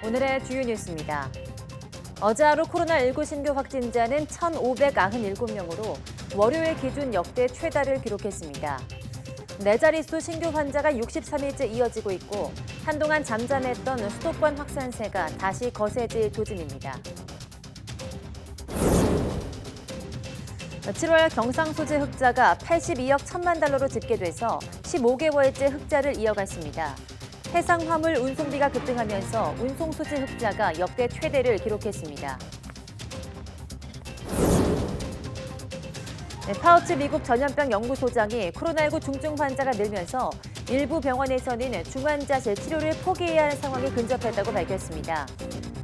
오늘의 주요 뉴스입니다. 어제 하루 코로나19 신규 확진자는 1,597명으로 월요일 기준 역대 최다를 기록했습니다. 네 자릿수 신규 환자가 63일째 이어지고 있고 한동안 잠잠했던 수도권 확산세가 다시 거세질 조짐입니다. 7월 경상소재 흑자가 82억 1천만 달러로 집계돼서 15개월째 흑자를 이어갔습니다. 해상 화물 운송비가 급등하면서 운송소재 흑자가 역대 최대를 기록했습니다. 파우치 미국 전염병 연구소장이 코로나19 중증 환자가 늘면서 일부 병원에서는 중환자실 치료를 포기해야 할 상황이 근접했다고 밝혔습니다.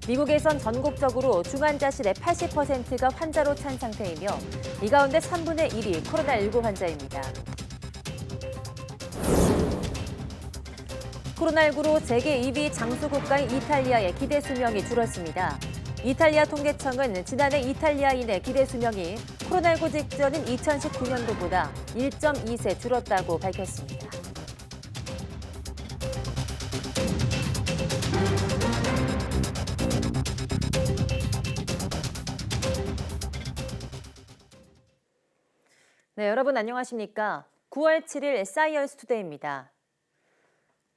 미국에선 전국적으로 중환자실의 80%가 환자로 찬 상태이며 이 가운데 3분의 1이 코로나19 환자입니다. 코로나19로 세계 2위 장수 국가인 이탈리아의 기대 수명이 줄었습니다. 이탈리아 통계청은 지난해 이탈리아인의 기대 수명이 코로나19 직전인 2019년도보다 1.2세 줄었다고 밝혔습니다. 네, 여러분 안녕하십니까? 9월 7일 사이언스 투데이입니다.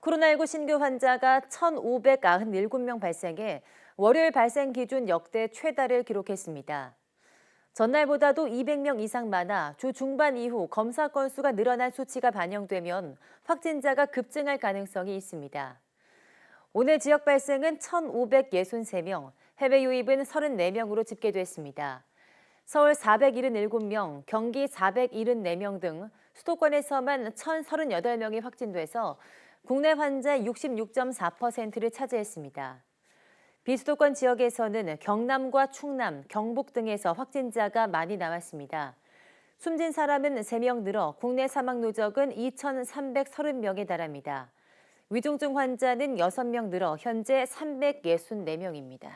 코로나19 신규 환자가 1,597명 발생해 월요일 발생 기준 역대 최다를 기록했습니다. 전날보다도 200명 이상 많아 주 중반 이후 검사 건수가 늘어난 수치가 반영되면 확진자가 급증할 가능성이 있습니다. 오늘 지역 발생은 1,563명, 해외 유입은 34명으로 집계됐습니다. 서울 477명, 경기 474명 등 수도권에서만 1,038명이 확진돼서 국내 환자의 66.4%를 차지했습니다. 비수도권 지역에서는 경남과 충남, 경북 등에서 확진자가 많이 나왔습니다. 숨진 사람은 3명 늘어 국내 사망 누적은 2,330명에 달합니다. 위중증 환자는 6명 늘어 현재 364명입니다.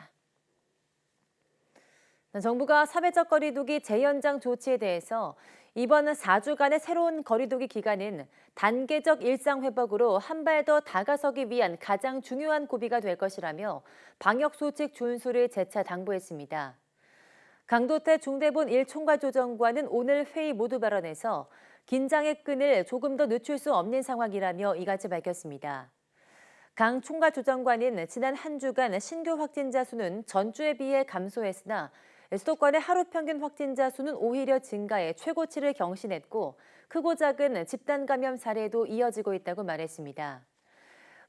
정부가 사회적 거리두기 재연장 조치에 대해서 이번 4주간의 새로운 거리두기 기간은 단계적 일상 회복으로 한 발 더 다가서기 위한 가장 중요한 고비가 될 것이라며 방역 수칙 준수를 재차 당부했습니다. 강도태 중대본 1총괄조정관은 오늘 회의 모두 발언에서 긴장의 끈을 조금 더 늦출 수 없는 상황이라며 이같이 밝혔습니다. 강 총괄조정관은 지난 한 주간 신규 확진자 수는 전주에 비해 감소했으나 수도권의 하루 평균 확진자 수는 오히려 증가해 최고치를 경신했고 크고 작은 집단 감염 사례도 이어지고 있다고 말했습니다.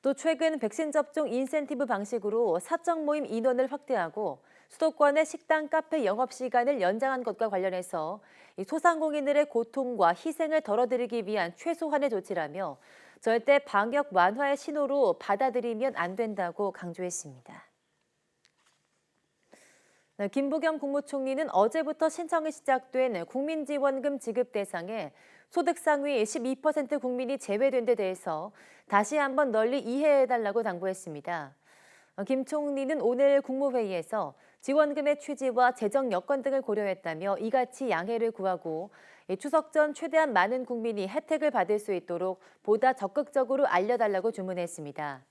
또 최근 백신 접종 인센티브 방식으로 사적 모임 인원을 확대하고 수도권의 식당, 카페 영업시간을 연장한 것과 관련해서 소상공인들의 고통과 희생을 덜어드리기 위한 최소한의 조치라며 절대 방역 완화의 신호로 받아들이면 안 된다고 강조했습니다. 김부겸 국무총리는 어제부터 신청이 시작된 국민지원금 지급 대상에 소득 상위 12% 국민이 제외된 데 대해서 다시 한번 널리 이해해달라고 당부했습니다. 김 총리는 오늘 국무회의에서 지원금의 취지와 재정 여건 등을 고려했다며 이같이 양해를 구하고 추석 전 최대한 많은 국민이 혜택을 받을 수 있도록 보다 적극적으로 알려달라고 주문했습니다.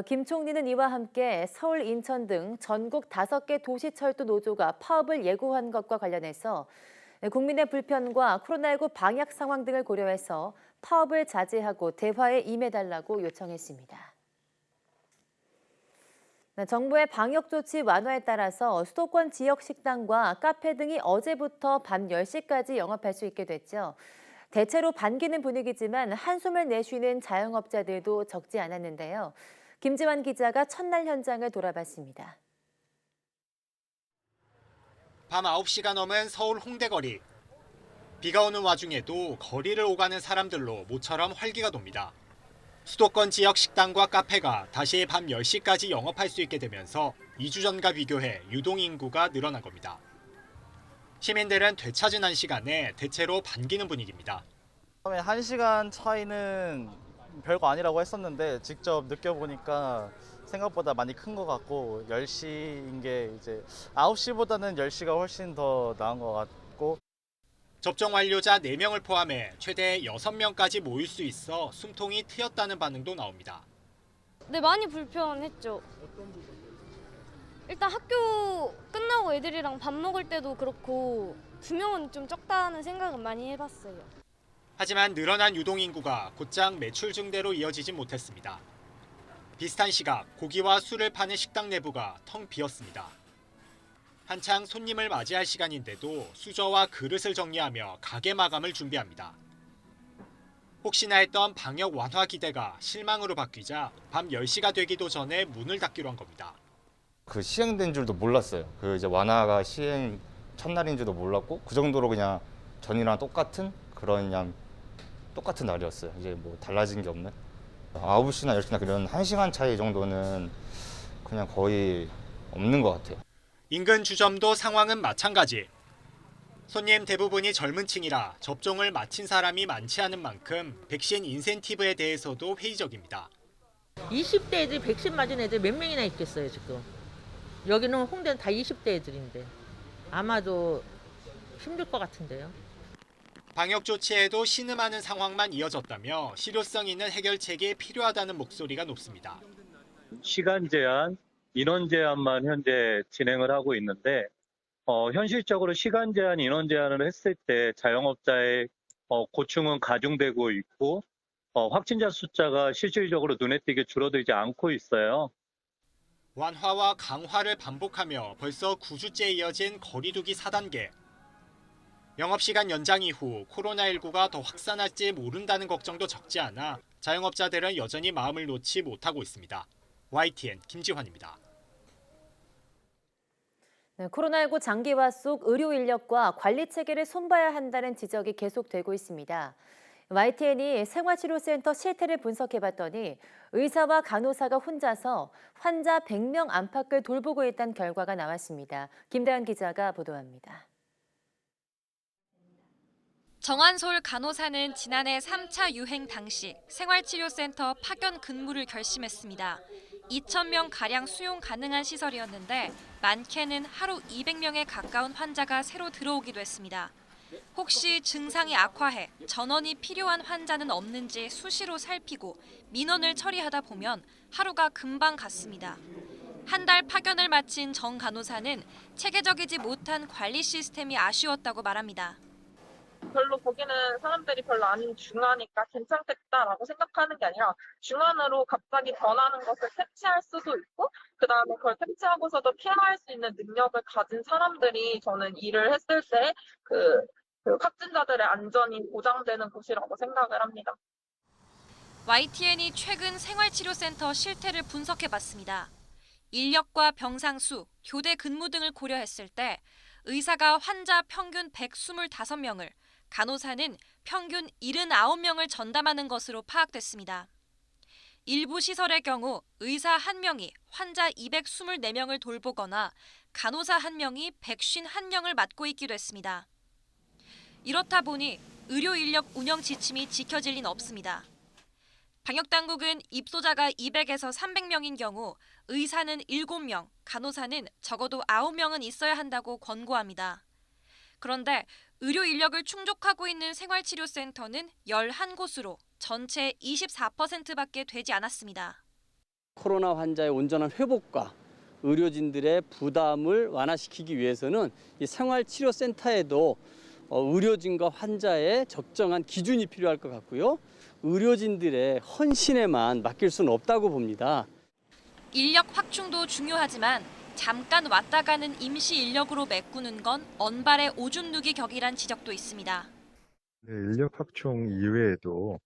김 총리는 이와 함께 서울, 인천 등 전국 5개 도시철도 노조가 파업을 예고한 것과 관련해서 국민의 불편과 코로나19 방역 상황 등을 고려해서 파업을 자제하고 대화에 임해달라고 요청했습니다. 정부의 방역 조치 완화에 따라서 수도권 지역 식당과 카페 등이 어제부터 밤 10시까지 영업할 수 있게 됐죠. 대체로 반기는 분위기지만 한숨을 내쉬는 자영업자들도 적지 않았는데요. 김지환 기자가 첫날 현장을 돌아봤습니다. 밤 9시가 넘은 서울 홍대거리. 비가 오는 와중에도 거리를 오가는 사람들로 모처럼 활기가 돕니다. 수도권 지역 식당과 카페가 다시 밤 10시까지 영업할 수 있게 되면서 2주 전과 비교해 유동인구가 늘어난 겁니다. 시민들은 되찾은 시간에 대체로 반기는 분위기입니다. 처음에 1시간 차이는 별거 아니라고 했었는데 직접 느껴보니까 생각보다 많이 큰 것 같고 10시인 게 이제 9시보다는 10시가 훨씬 더 나은 것 같고 접종 완료자 4명을 포함해 최대 6명까지 모일 수 있어 숨통이 트였다는 반응도 나옵니다. 네, 많이 불편했죠. 일단 학교 끝나고 애들이랑 밥 먹을 때도 그렇고 2명은 좀 적다는 생각은 많이 해봤어요. 하지만 늘어난 유동인구가 곧장 매출 증대로 이어지진 못했습니다. 비슷한 시각 고기와 술을 파는 식당 내부가 텅 비었습니다. 한창 손님을 맞이할 시간인데도 수저와 그릇을 정리하며 가게 마감을 준비합니다. 혹시나 했던 방역 완화 기대가 실망으로 바뀌자 밤 10시가 되기도 전에 문을 닫기로 한 겁니다. 그 시행된 줄도 몰랐어요. 그 이제 완화가 시행 첫날인 줄도 몰랐고 그 정도로 그냥 전이랑 똑같은 그런 똑같은 날이었어요. 이제 뭐 달라진 게 없는. 9시나 10시나 그런 1시간 차이 정도는 그냥 거의 없는 것 같아요. 인근 주점도 상황은 마찬가지. 손님 대부분이 젊은 층이라 접종을 마친 사람이 많지 않은 만큼 백신 인센티브에 대해서도 회의적입니다. 20대 애들 백신 맞은 애들 몇 명이나 있겠어요 지금. 여기는 홍대는 다 20대 애들인데 아마도 힘들 것 같은데요. 방역 조치에도 신음하는 상황만 이어졌다며 실효성 있는 해결책이 필요하다는 목소리가 높습니다. 시간 제한, 인원 제한만 현재 진행을 하고 있는데 현실적으로 시간 제한, 인원 제한을 했을 때 자영업자의 고충은 가중되고 있고 확진자 숫자가 실질적으로 눈에 띄게 줄어들지 않고 있어요. 완화와 강화를 반복하며 벌써 9주째 이어진 거리두기 4단계. 영업시간 연장 이후 코로나19가 더 확산할지 모른다는 걱정도 적지 않아 자영업자들은 여전히 마음을 놓지 못하고 있습니다. YTN 김지환입니다. 네, 코로나19 장기화 속 의료 인력과 관리 체계를 손봐야 한다는 지적이 계속되고 있습니다. YTN이 생활치료센터 실태를 분석해봤더니 의사와 간호사가 혼자서 환자 100명 안팎을 돌보고 있다는 결과가 나왔습니다. 김다은 기자가 보도합니다. 정한솔 간호사는 지난해 3차 유행 당시 생활치료센터 파견 근무를 결심했습니다. 2,000명가량 수용 가능한 시설이었는데 많게는 하루 200명에 가까운 환자가 새로 들어오기도 했습니다. 혹시 증상이 악화해 전원이 필요한 환자는 없는지 수시로 살피고 민원을 처리하다 보면 하루가 금방 갔습니다. 한 달 파견을 마친 정 간호사는 체계적이지 못한 관리 시스템이 아쉬웠다고 말합니다. 별로 거기는 사람들이 별로 안 중하니까 괜찮겠다라고 생각하는 게 아니라 중환으로 갑자기 변하는 것을 캐치할 수도 있고 그다음에 그걸 캐치하고서도 케어할 수 있는 능력을 가진 사람들이 저는 일을 했을 때 그 확진자들의 안전이 보장되는 곳이라고 생각을 합니다. YTN이 최근 생활치료센터 실태를 분석해봤습니다. 인력과 병상 수, 교대 근무 등을 고려했을 때 의사가 환자 평균 125명을, 간호사는 평균 79명을 전담하는 것으로 파악됐습니다. 일부 시설의 경우 의사 1명이 환자 224명을 돌보거나 간호사 1명이 151명을 맡고 있기도 했습니다. 이렇다 보니 의료 인력 운영 지침이 지켜질 리는 없습니다. 방역당국은 입소자가 200에서 300명인 경우 의사는 7명, 간호사는 적어도 9명은 있어야 한다고 권고합니다. 그런데 의료 인력을 충족하고 있는 생활치료센터는 11곳으로 전체 24%밖에 되지 않았습니다. 코로나 환자의 온전한 회복과 의료진들의 부담을 완화시키기 위해서는 이 생활치료센터에도 의료진과 환자의 적정한 기준이 필요할 것 같고요. 의료진들의 헌신에만 맡길 수는 없다고 봅니다. 인력 확충도 중요하지만 잠깐 왔다 가는 임시 인력으로 메꾸는 건 언발의 오줌 누기 격이란 지적도 있습니다. 네, 인력 확충 이외에도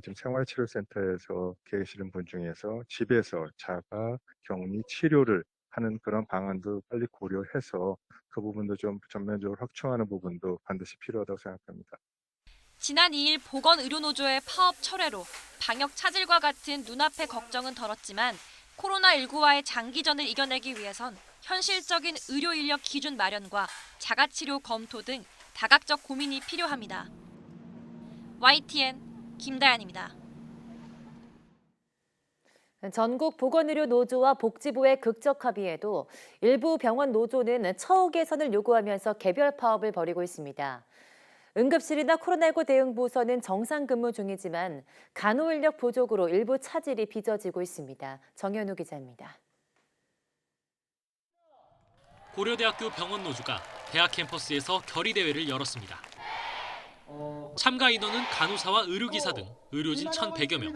지금 생활치료센터에서 계시는 분 중에서 집에서 자가 격리 치료를 하는 그런 방안도 빨리 고려해서 그 부분도 좀 전면적으로 확충하는 부분도 반드시 필요하다고 생각합니다. 지난 2일 보건의료노조의 파업 철회로 방역 차질과 같은 눈앞의 걱정은 덜었지만 코로나19와의 장기전을 이겨내기 위해선 현실적인 의료 인력 기준 마련과 자가치료 검토 등 다각적 고민이 필요합니다. YTN 김다연입니다. 전국 보건의료노조와 복지부의 극적 합의에도 일부 병원 노조는 처우 개선을 요구하면서 개별 파업을 벌이고 있습니다. 응급실이나 코로나19 대응 부서는 정상 근무 중이지만 간호 인력 부족으로 일부 차질이 빚어지고 있습니다. 정현우 기자입니다. 고려대학교 병원 노조가 대학 캠퍼스에서 결의대회를 열었습니다. 참가 인원은 간호사와 의료기사 등 의료진 1,100여 명.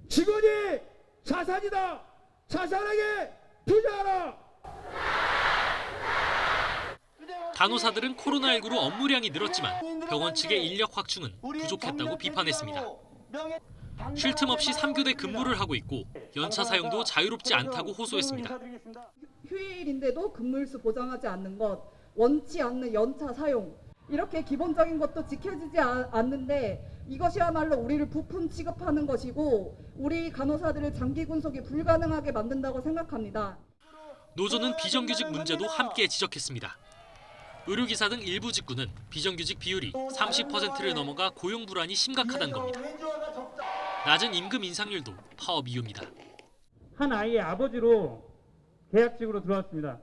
직원이 자산이다. 자산에게 투자하라. 간호사들은 코로나19로 업무량이 늘었지만 병원 측의 인력 확충은 부족했다고 비판했습니다. 쉴 틈 없이 3교대 근무를 하고 있고 연차 사용도 자유롭지 않다고 호소했습니다. 휴일인데도 근무일수 보장하지 않는 것, 원치 않는 연차 사용, 이렇게 기본적인 것도 지켜지지 않는데 이것이야말로 우리를 부품 취급하는 것이고 우리 간호사들을 장기 군속이 불가능하게 만든다고 생각합니다. 노조는 비정규직 문제도 함께 지적했습니다. 의료기사 등 일부 직군은 비정규직 비율이 30%를 넘어가 고용 불안이 심각하다는 겁니다. 낮은 임금 인상률도 파업 이유입니다. 한 아이의 아버지로 계약직으로 들어왔습니다.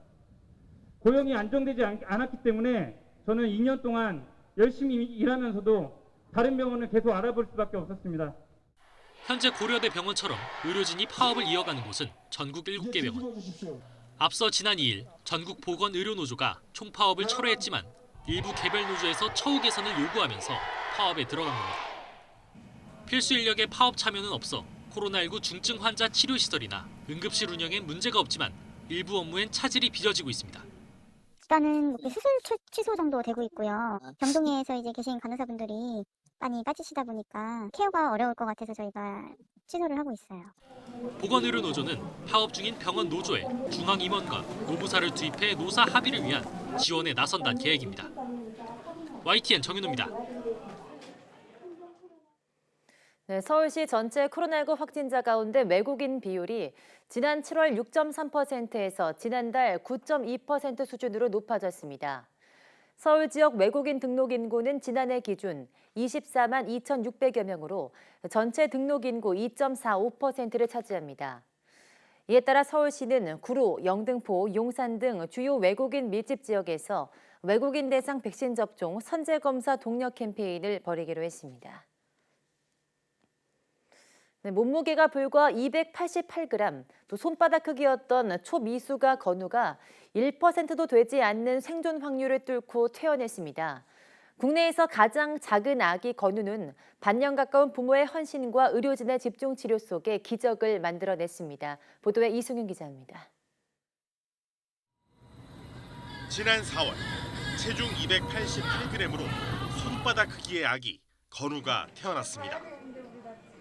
고용이 안정되지 않았기 때문에 저는 2년 동안 열심히 일하면서도 다른 병원을 계속 알아볼 수밖에 없었습니다. 현재 고려대 병원처럼 의료진이 파업을 이어가는 곳은 전국 7개 병원. 앞서 지난 2일 전국 보건의료노조가 총파업을 철회했지만 일부 개별 노조에서 처우 개선을 요구하면서 파업에 들어간 겁니다. 필수 인력의 파업 참여는 없어 코로나19 중증 환자 치료시설이나 응급실 운영에 문제가 없지만 일부 업무엔 차질이 빚어지고 있습니다. 일단은 수술 취소 정도 되고 있고요. 병동에서 이제 계신 간호사분들이 많이 빠지시다 보니까 케어가 어려울 것 같아서 저희가 취소를 하고 있어요. 보건의료노조는 파업 중인 병원 노조에 중앙임원과 노무사를 투입해 노사 합의를 위한 지원에 나선다는 계획입니다. YTN 정윤호입니다. 네, 서울시 전체 코로나19 확진자 가운데 외국인 비율이 지난 7월 6.3%에서 지난달 9.2% 수준으로 높아졌습니다. 서울 지역 외국인 등록 인구는 지난해 기준 24만 2,600여 명으로 전체 등록 인구 2.45%를 차지합니다. 이에 따라 서울시는 구로, 영등포, 용산 등 주요 외국인 밀집 지역에서 외국인 대상 백신 접종 선제 검사 독려 캠페인을 벌이기로 했습니다. 네, 몸무게가 불과 288g, 또 손바닥 크기였던 초미수가 건우가 1%도 되지 않는 생존 확률을 뚫고 퇴원했습니다. 국내에서 가장 작은 아기 건우는 반년 가까운 부모의 헌신과 의료진의 집중 치료 속에 기적을 만들어냈습니다. 보도에 이승윤 기자입니다. 지난 4월 체중 288g으로 손바닥 크기의 아기 건우가 태어났습니다.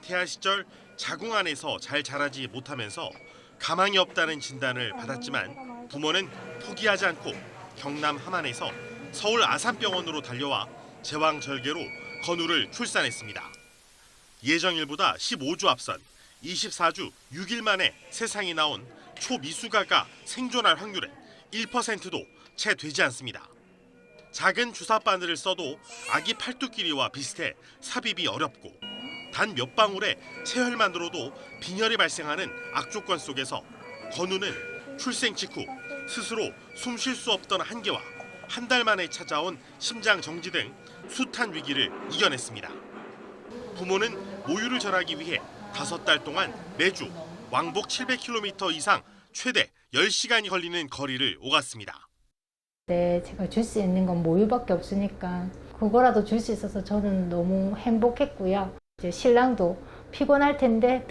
태아 시절 자궁 안에서 잘 자라지 못하면서 가망이 없다는 진단을 받았지만 부모는 포기하지 않고 경남 함안에서 서울 아산병원으로 달려와 제왕절개로 건우를 출산했습니다. 예정일보다 15주 앞선 24주 6일 만에 세상에 나온 초미수가가 생존할 확률은 1%도 채 되지 않습니다. 작은 주사 바늘을 써도 아기 팔뚝 길이와 비슷해 삽입이 어렵고 단 몇 방울의 체혈만으로도 빈혈이 발생하는 악조건 속에서 건우는 출생 직후 스스로 숨 쉴 수 없던 한계와 한 달 만에 찾아온 심장 정지 등 숱한 위기를 이겨냈습니다. 부모는 모유를 절하기 위해 5달 동안 매주 왕복 700km 이상 최대 10시간이 걸리는 거리를 오갔습니다. 네, 제가 줄 수 있는 건 모유밖에 없으니까 그거라도 줄 수 있어서 저는 너무 행복했고요. 이제 신랑도 피곤할 텐데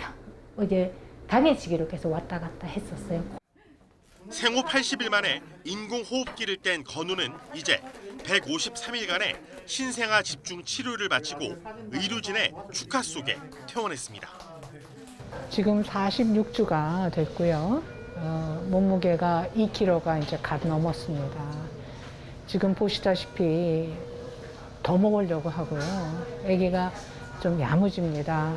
이제 당해지기로 계속 왔다 갔다 했었어요. 생후 80일 만에 인공호흡기를 뗀 건우는 이제 153일간의 신생아 집중 치료를 마치고 의료진의 축하 속에 퇴원했습니다. 지금 46주가 됐고요. 몸무게가 2kg가 이제 갓 넘었습니다. 지금 보시다시피 더 먹으려고 하고요. 아기가 좀 야무집니다.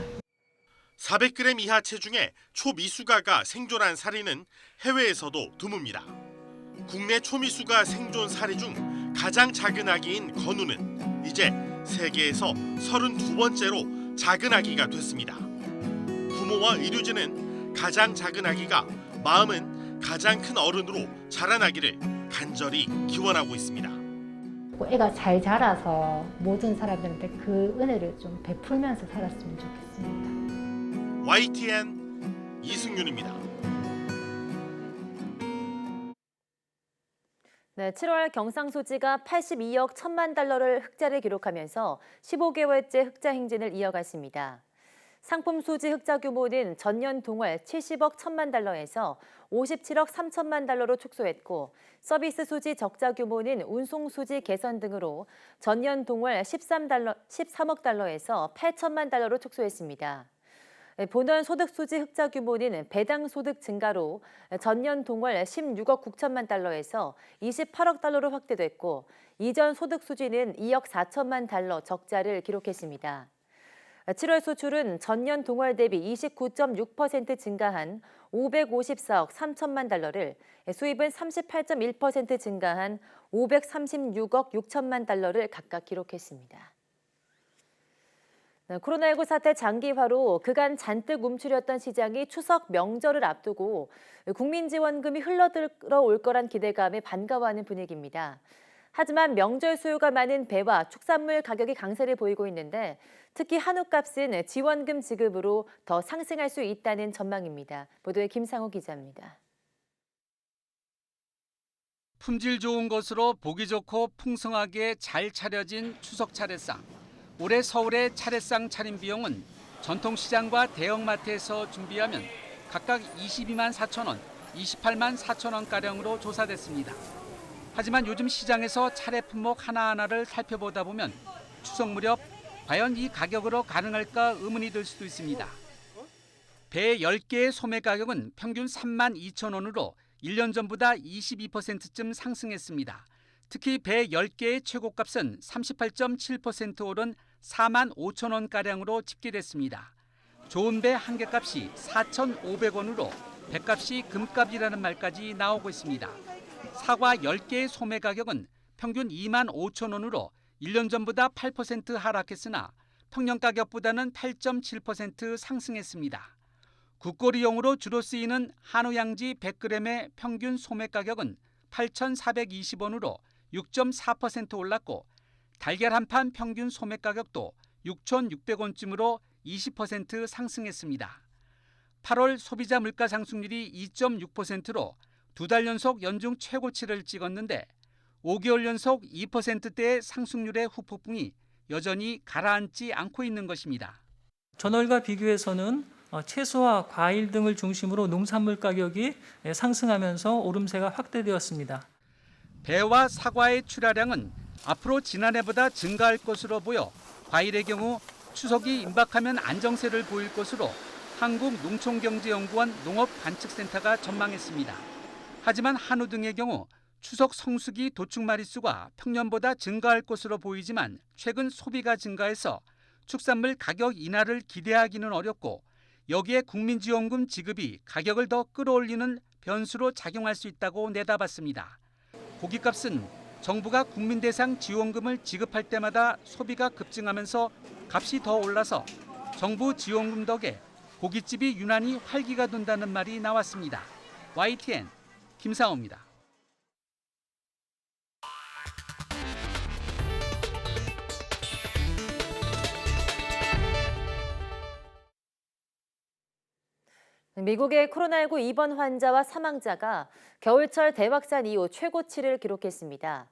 400g 이하 체중의 초미수가가 생존한 사례는 해외에서도 드뭅니다. 국내 초미수가 생존 사례 중 가장 작은 아기인 건우는 이제 세계에서 32번째로 작은 아기가 됐습니다. 부모와 의료진은 가장 작은 아기가 마음은 가장 큰 어른으로 자라나기를 간절히 기원하고 있습니다. 그 애가 잘 자라서 모든 사람들한테 그 은혜를 좀 베풀면서 살았으면 좋겠습니다. YTN 이승윤입니다. 네, 7월 경상소지가 82억 1천만 달러를 흑자를 기록하면서 15개월째 흑자 행진을 이어갔습니다. 상품 소지 흑자 규모는 전년 동월 70억 1천만 달러에서 57억 3천만 달러로 축소했고, 서비스 소지 적자 규모는 운송 소지 개선 등으로 전년 동월 13억 달러에서 8천만 달러로 축소했습니다. 본원 소득 소지 흑자 규모는 배당 소득 증가로 전년 동월 16억 9천만 달러에서 28억 달러로 확대됐고, 이전 소득 수지는 2억 4천만 달러 적자를 기록했습니다. 7월 수출은 전년 동월 대비 29.6% 증가한 554억 3천만 달러를, 수입은 38.1% 증가한 536억 6천만 달러를 각각 기록했습니다. 코로나19 사태 장기화로 그간 잔뜩 움츠렸던 시장이 추석 명절을 앞두고 국민지원금이 흘러들어올 거란 기대감에 반가워하는 분위기입니다. 하지만 명절 수요가 많은 배와 축산물 가격이 강세를 보이고 있는데, 특히 한우값은 지원금 지급으로 더 상승할 수 있다는 전망입니다. 보도에 김상호 기자입니다. 품질 좋은 것으로 보기 좋고 풍성하게 잘 차려진 추석 차례상. 올해 서울의 차례상 차림 비용은 전통시장과 대형마트에서 준비하면 각각 22만 4천 원, 28만 4천 원가량으로 조사됐습니다. 하지만 요즘 시장에서 차례 품목 하나하나를 살펴보다 보면 추석 무렵 과연 이 가격으로 가능할까 의문이 들 수도 있습니다. 배 10개의 소매 가격은 평균 3만 2천 원으로 1년 전보다 22%쯤 상승했습니다. 특히 배 10개의 최고값은 38.7% 오른 4만 5천 원가량으로 집계됐습니다. 좋은 배 한 개 값이 4,500원으로 배값이 금값이라는 말까지 나오고 있습니다. 사과 10개의 소매 가격은 평균 2만 5천 원으로 1년 전보다 8% 하락했으나 평년 가격보다는 8.7% 상승했습니다. 국거리용으로 주로 쓰이는 한우 양지 100g의 평균 소매 가격은 8,420원으로 6.4% 올랐고, 달걀 한 판 평균 소매 가격도 6,600원쯤으로 20% 상승했습니다. 8월 소비자 물가 상승률이 2.6%로 2달 연속 연중 최고치를 찍었는데, 5개월 연속 2%대의 상승률의 후폭풍이 여전히 가라앉지 않고 있는 것입니다. 전월과 비교해서는 채소와 과일 등을 중심으로 농산물 가격이 상승하면서 오름세가 확대되었습니다. 배와 사과의 출하량은 앞으로 지난해보다 증가할 것으로 보여 과일의 경우 추석이 임박하면 안정세를 보일 것으로 한국농촌경제연구원 농업관측센터가 전망했습니다. 하지만 한우 등의 경우 추석 성수기 도축 마리수가 평년보다 증가할 것으로 보이지만 최근 소비가 증가해서 축산물 가격 인하를 기대하기는 어렵고, 여기에 국민지원금 지급이 가격을 더 끌어올리는 변수로 작용할 수 있다고 내다봤습니다. 고기값은 정부가 국민 대상 지원금을 지급할 때마다 소비가 급증하면서 값이 더 올라서 정부 지원금 덕에 고깃집이 유난히 활기가 돈다는 말이 나왔습니다. YTN 김상호입니다. 미국의 코로나19 입원 환자와 사망자가 겨울철 대확산 이후 최고치를 기록했습니다.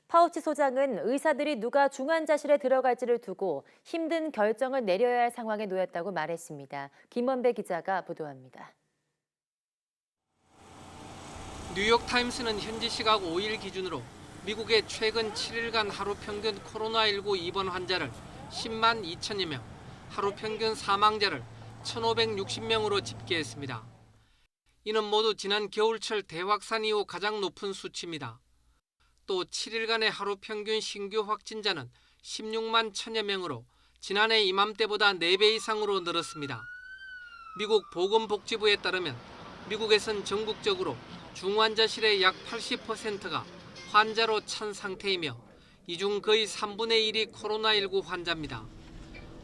파우치 소장은 의사들이 누가 중환자실에 들어갈지를 두고 힘든 결정을 내려야 할 상황에 놓였다고 말했습니다. 김원배 기자가 보도합니다. 뉴욕타임스는 현지 시각 5일 기준으로 미국의 최근 7일간 하루 평균 코로나19 입원 환자를 10만 2천여 명, 하루 평균 사망자를 1,560명으로 집계했습니다. 이는 모두 지난 겨울철 대확산 이후 가장 높은 수치입니다. 또 7일간의 하루 평균 신규 확진자는 16만 1천여 명으로 지난해 이맘때보다 4배 이상으로 늘었습니다. 미국 보건복지부에 따르면 미국에선 전국적으로 중환자실의 약 80%가 환자로 찬 상태이며 이 중 거의 3분의 1이 코로나19 환자입니다.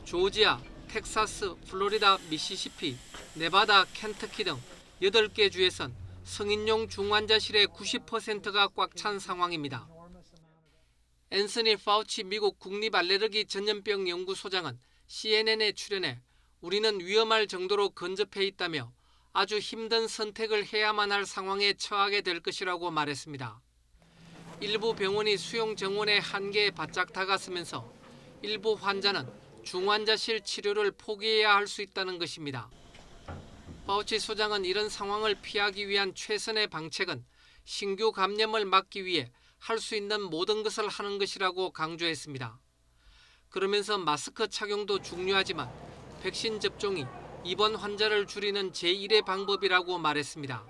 조지아, 텍사스, 플로리다, 미시시피, 네바다, 켄터키 등 8개 주에선 성인용 중환자실의 90%가 꽉 찬 상황입니다. 앤서니 파우치 미국 국립알레르기 전염병 연구소장은 CNN에 출연해 우리는 위험할 정도로 근접해 있다며 아주 힘든 선택을 해야만 할 상황에 처하게 될 것이라고 말했습니다. 일부 병원이 수용 정원의 한계에 바짝 다가서면서 일부 환자는 중환자실 치료를 포기해야 할 수 있다는 것입니다. 파우치 소장은 이런 상황을 피하기 위한 최선의 방책은 신규 감염을 막기 위해 할 수 있는 모든 것을 하는 것이라고 강조했습니다. 그러면서 마스크 착용도 중요하지만 백신 접종이 입원 환자를 줄이는 제1의 방법이라고 말했습니다.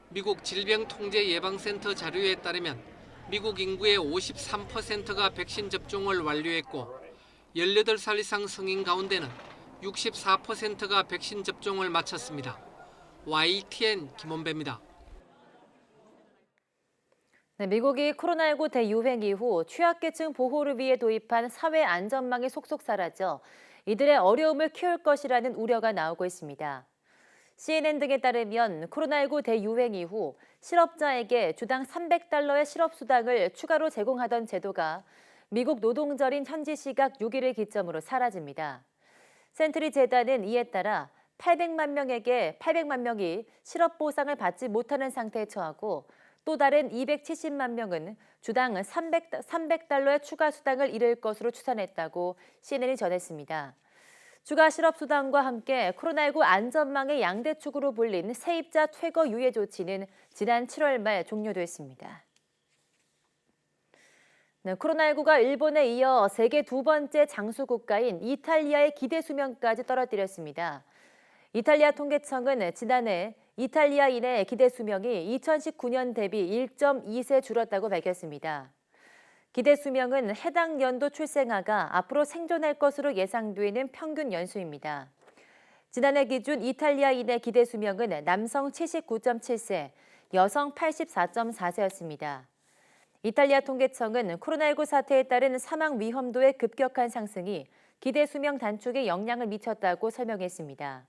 미국 질병통제예방센터 자료에 따르면 미국 인구의 53%가 백신 접종을 완료했고 18살 이상 성인 가운데는 64%가 백신 접종을 마쳤습니다. YTN 김원배입니다. 네, 미국이 코로나19 대유행 이후 취약계층 보호를 위해 도입한 사회 안전망이 속속 사라져 이들의 어려움을 키울 것이라는 우려가 나오고 있습니다. CNN 등에 따르면 코로나19 대유행 이후 실업자에게 주당 $300의 실업수당을 추가로 제공하던 제도가 미국 노동절인 현지 시각 6일을 기점으로 사라집니다. 센트리 재단은 이에 따라 800만 명이 실업보상을 받지 못하는 상태에 처하고 또 다른 270만 명은 주당 $300의 추가 수당을 잃을 것으로 추산했다고 CNN이 전했습니다. 추가 실업수당과 함께 코로나19 안전망의 양대축으로 불린 세입자 퇴거 유예 조치는 지난 7월 말 종료됐습니다. 네, 코로나19가 일본에 이어 세계 두 번째 장수 국가인 이탈리아의 기대 수명까지 떨어뜨렸습니다. 이탈리아 통계청은 지난해 이탈리아인의 기대 수명이 2019년 대비 1.2세 줄었다고 밝혔습니다. 기대 수명은 해당 연도 출생아가 앞으로 생존할 것으로 예상되는 평균 연수입니다. 지난해 기준 이탈리아인의 기대 수명은 남성 79.7세, 여성 84.4세였습니다. 이탈리아 통계청은 코로나19 사태에 따른 사망 위험도의 급격한 상승이 기대 수명 단축에 영향을 미쳤다고 설명했습니다.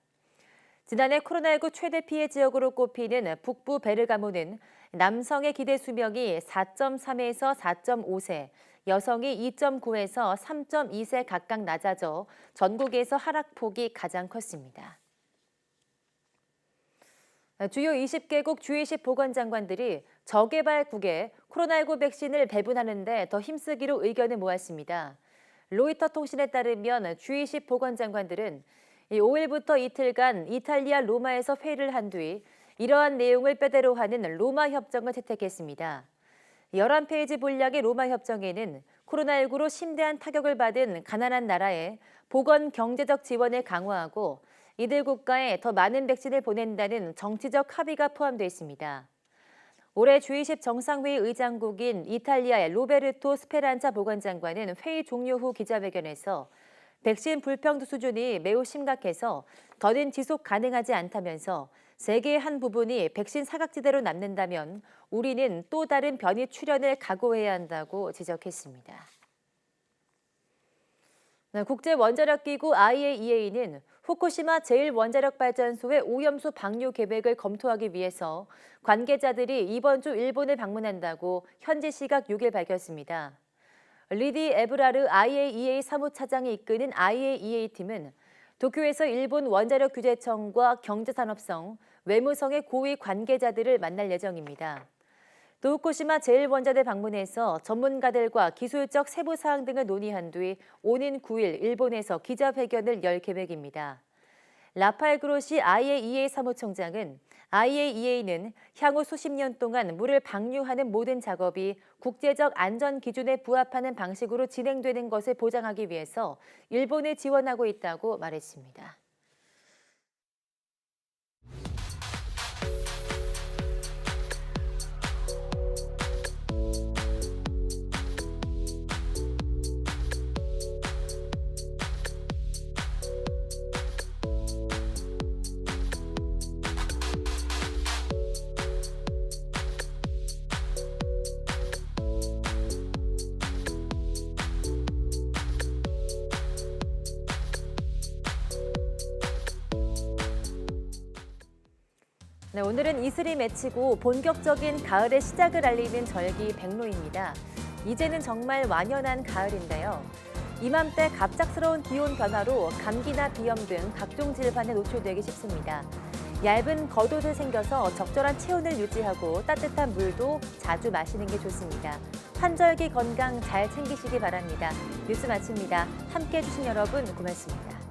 지난해 코로나19 최대 피해 지역으로 꼽히는 북부 베르가모는 남성의 기대 수명이 4.3에서 4.5세, 여성이 2.9에서 3.2세 각각 낮아져 전국에서 하락폭이 가장 컸습니다. 주요 20개국 G20 보건장관들이 저개발국에 코로나19 백신을 배분하는 데 더 힘쓰기로 의견을 모았습니다. 로이터 통신에 따르면 G20 보건장관들은 5일부터 이틀간 이탈리아 로마에서 회의를 한 뒤 이러한 내용을 빼대로 하는 로마 협정을 채택했습니다. 11페이지 분량의 로마 협정에는 코로나19로 심대한 타격을 받은 가난한 나라에 보건 경제적 지원을 강화하고 이들 국가에 더 많은 백신을 보낸다는 정치적 합의가 포함되어 있습니다. 올해 G20 정상회의 의장국인 이탈리아의 로베르토 스페란차 보건장관은 회의 종료 후 기자회견에서 백신 불평등 수준이 매우 심각해서 더는 지속 가능하지 않다면서 세계의 한 부분이 백신 사각지대로 남는다면 우리는 또 다른 변이 출현을 각오해야 한다고 지적했습니다. 국제원자력기구 IAEA는 후쿠시마 제1원자력발전소의 오염수 방류 계획을 검토하기 위해서 관계자들이 이번 주 일본을 방문한다고 현지 시각 6일 밝혔습니다. 리디 에브라르 IAEA 사무차장이 이끄는 IAEA팀은 도쿄에서 일본 원자력규제청과 경제산업성, 외무성의 고위 관계자들을 만날 예정입니다. 또 후쿠시마 제1원자대 방문해서 전문가들과 기술적 세부 사항 등을 논의한 뒤 오는 9일 일본에서 기자회견을 열 계획입니다. 라파엘 그로시 IAEA 사무총장은 IAEA는 향후 수십 년 동안 물을 방류하는 모든 작업이 국제적 안전 기준에 부합하는 방식으로 진행되는 것을 보장하기 위해서 일본을 지원하고 있다고 말했습니다. 네, 오늘은 이슬이 맺히고 본격적인 가을의 시작을 알리는 절기 백로입니다. 이제는 정말 완연한 가을인데요. 이맘때 갑작스러운 기온 변화로 감기나 비염 등 각종 질환에 노출되기 쉽습니다. 얇은 겉옷을 챙겨서 적절한 체온을 유지하고 따뜻한 물도 자주 마시는 게 좋습니다. 환절기 건강 잘 챙기시기 바랍니다. 뉴스 마칩니다. 함께해 주신 여러분 고맙습니다.